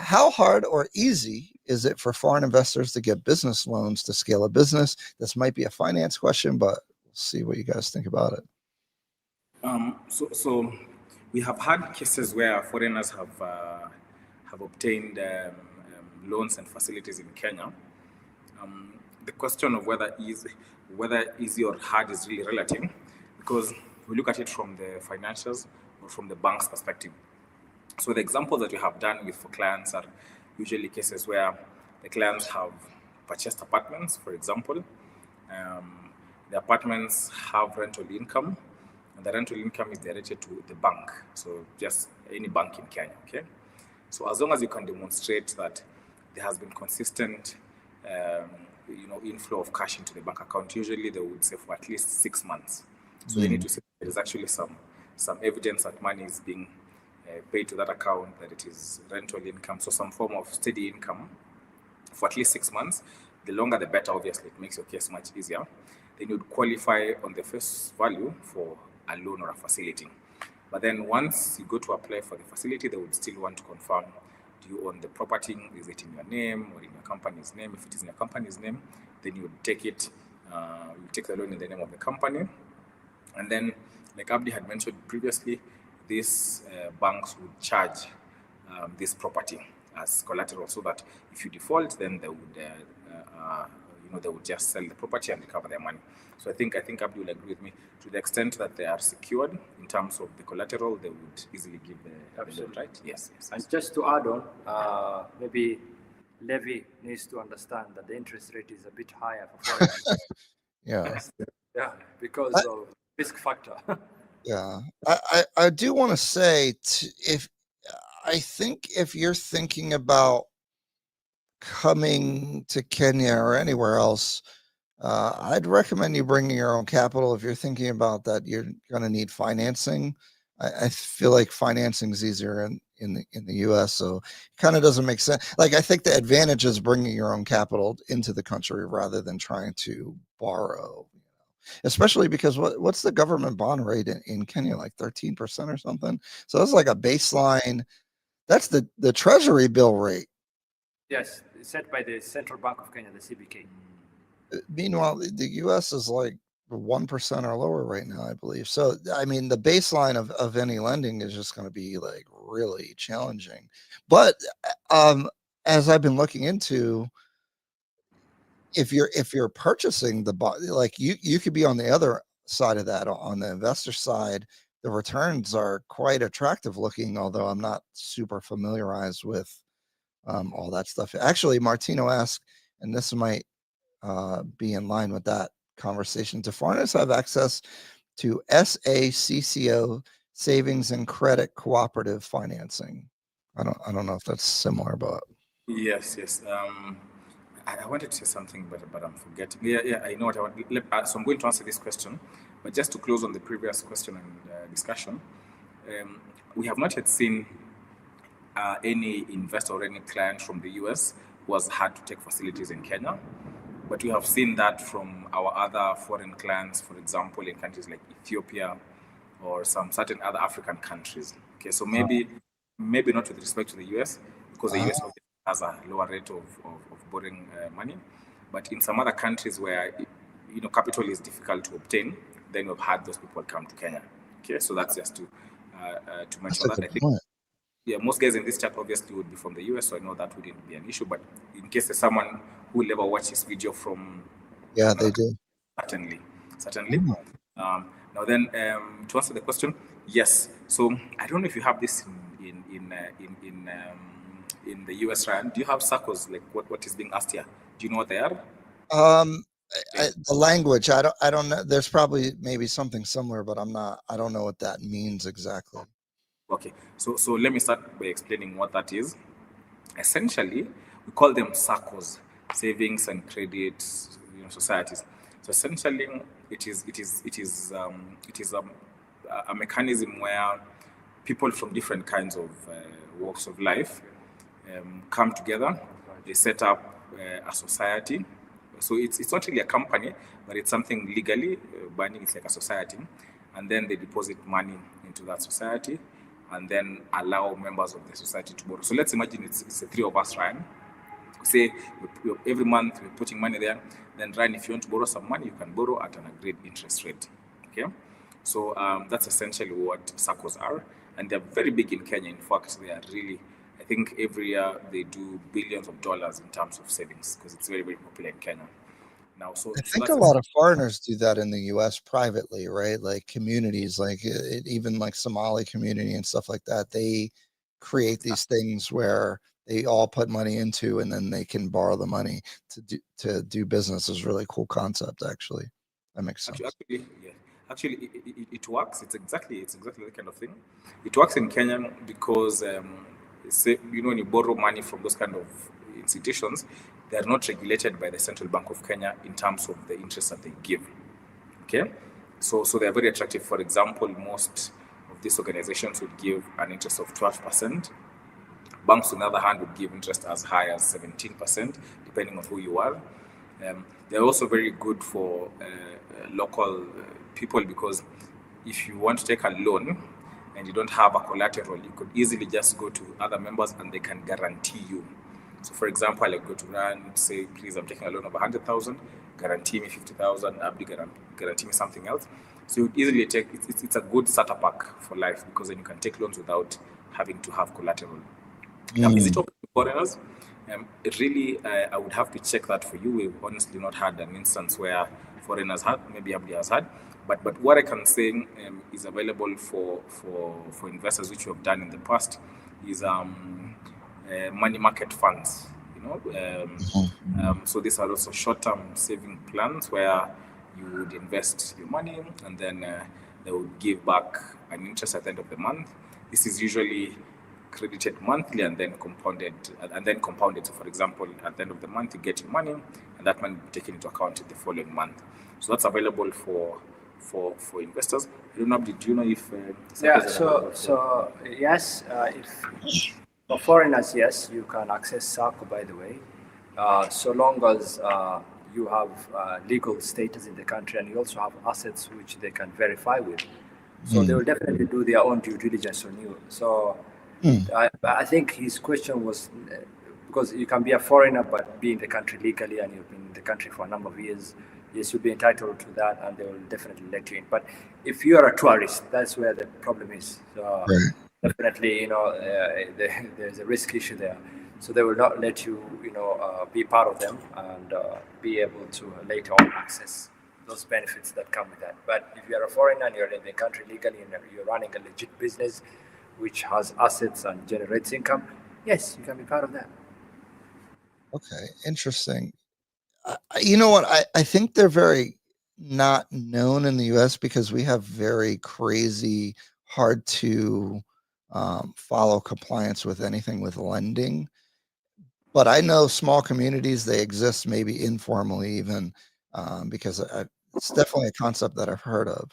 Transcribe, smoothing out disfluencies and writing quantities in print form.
how hard or easy is it for foreign investors to get business loans to scale a business? This might be a finance question, but we'll see what you guys think about it. So we have had cases where foreigners have obtained loans and facilities in Kenya. The question of whether easy or hard is really relative, because we look at it from the financials or from the bank's perspective. So the examples that we have done with for clients are usually cases where the clients have purchased apartments, for example. The apartments have rental income, and the rental income is directed to the bank. So just any bank in Kenya, okay? So as long as you can demonstrate that there has been consistent inflow of cash into the bank account, usually they would say for at least 6 months. So they need to say there is actually some evidence that money is being paid to that account, that it is rental income, so some form of steady income for at least 6 months. The longer the better, obviously, it makes your case much easier. Then you'd qualify on the face value for a loan or a facility. But then once you go to apply for the facility, they would still want to confirm, do you own the property? Is it in your name or in your company's name? If it is in your company's name, then you would take it, you take the loan in the name of the company. And then, like Abdi had mentioned previously, these banks would charge this property as collateral, so that if you default, then they would, they would just sell the property and recover their money. So I think Abdi will agree with me, to the extent that they are secured in terms of the collateral, they would easily give the loan, right? Yes. And just to add on, maybe Levi needs to understand that the interest rate is a bit higher for foreigners. Yeah, because of risk factor. Yeah, I do want to say, if you're thinking about coming to Kenya or anywhere else, I'd recommend you bringing your own capital. If you're thinking about that, you're going to need financing. I feel like financing is easier in the U.S., so it kind of doesn't make sense. Like, I think the advantage is bringing your own capital into the country rather than trying to borrow. Especially because what's the government bond rate in Kenya, like 13% or something? So that's like a baseline. That's the treasury bill rate. Yes, set by the Central Bank of Kenya, the CBK. Meanwhile, the U.S. is like 1% or lower right now, I believe. So, I mean, the baseline of any lending is just going to be like really challenging. But as I've been looking into, if you're purchasing the bond, like you could be on the other side of that, on the investor side. The returns are quite attractive looking, although I'm not super familiarized with all that stuff. Actually, Martino asked, and this might be in line with that conversation, do foreigners have access to SACCO, savings and credit cooperative financing? I don't know if that's similar, but yes. I wanted to say something, but I'm forgetting. Yeah, I know what I want. So I'm going to answer this question, but just to close on the previous question and discussion, we have not yet seen any investor or any client from the US who has had to take facilities in Kenya, but we have seen that from our other foreign clients, for example, in countries like Ethiopia or some certain other African countries. Okay, so maybe not with respect to the US, because the US has a lower rate of borrowing money, but in some other countries where capital is difficult to obtain, then we've had those people come to Kenya. Okay, so that's just to mention that. I think most guys in this chat obviously would be from the US, so I know that wouldn't be an issue. But in case there's someone who will ever watch this video from they do. Certainly. Now then, to answer the question, yes. So I don't know if you have this in the US, Ryan. Do you have SACCOs, like what is being asked here? Do you know what they are? The language, I don't know. There's probably maybe something similar, but I don't know what that means exactly. Okay, so let me start by explaining what that is. Essentially, we call them SACCOs, savings and credit societies. So essentially, it is a mechanism where people from different kinds of walks of life come together. They set up a society. So it's not really a company, but it's something legally binding. It's like a society, and then they deposit money into that society. and then allow members of the society to borrow. So let's imagine it's the three of us, Ryan. Say every month we're putting money there. Then, Ryan, if you want to borrow some money, you can borrow at an agreed interest rate. Okay, so that's essentially what SACCOs are, and they're very big in Kenya. In fact, they are really, I think every year they do billions of dollars in terms of savings because it's very, very popular in Kenya. Now, so I think a lot of foreigners do that in the U.S. privately, right? Like communities, like even like Somali community and stuff like that. They create these things where they all put money into, and then they can borrow the money to do business. Is a really cool concept, actually. That makes sense. Actually, yeah. Actually, it works. It's exactly the kind of thing. It works in Kenya because when you borrow money from those kind of institutions, they are not regulated by the Central Bank of Kenya in terms of the interest that they give. Okay, so they are very attractive. For example, most of these organizations would give an interest of 12%. Banks, on the other hand, would give interest as high as 17%, depending on who you are. They're also very good for local people because if you want to take a loan and you don't have a collateral, you could easily just go to other members and they can guarantee you. So, for example, I go to Ryan, say, please, I'm taking a loan of 100,000, guarantee me 50,000, Abdi, guarantee me something else. So you easily take, it's a good starter pack for life because then you can take loans without having to have collateral. Is it open to foreigners? Really, I would have to check that for you. We've honestly not had an instance where foreigners had, maybe Abdi has had. But what I can say is available for investors, which we have done in the past, is money market funds. So these are also short-term saving plans where you would invest your money and then they would give back an interest at the end of the month. This is usually credited monthly and then compounded. So, for example, at the end of the month, you get your money, and that money will be taken into account in the following month. So that's available for investors. I don't know, do you know if? So yes, if for foreigners, yes, you can access SACCO. By the way, so long as you have legal status in the country and you also have assets which they can verify with. So they will definitely do their own due diligence on you. So I think his question was because you can be a foreigner but be in the country legally and you've been in the country for a number of years. Yes, you'll be entitled to that and they will definitely let you in. But if you are a tourist, that's where the problem is. So definitely, there's a risk issue there. So they will not let you, be part of them and be able to later on access those benefits that come with that. But if you're a foreigner and you're in the country legally and you're running a legit business which has assets and generates income, yes, you can be part of that. Okay, interesting. You know what? I think they're very not known in the U.S. because we have very crazy, hard to follow compliance with anything with lending. But I know small communities, they exist maybe informally even because it's definitely a concept that I've heard of.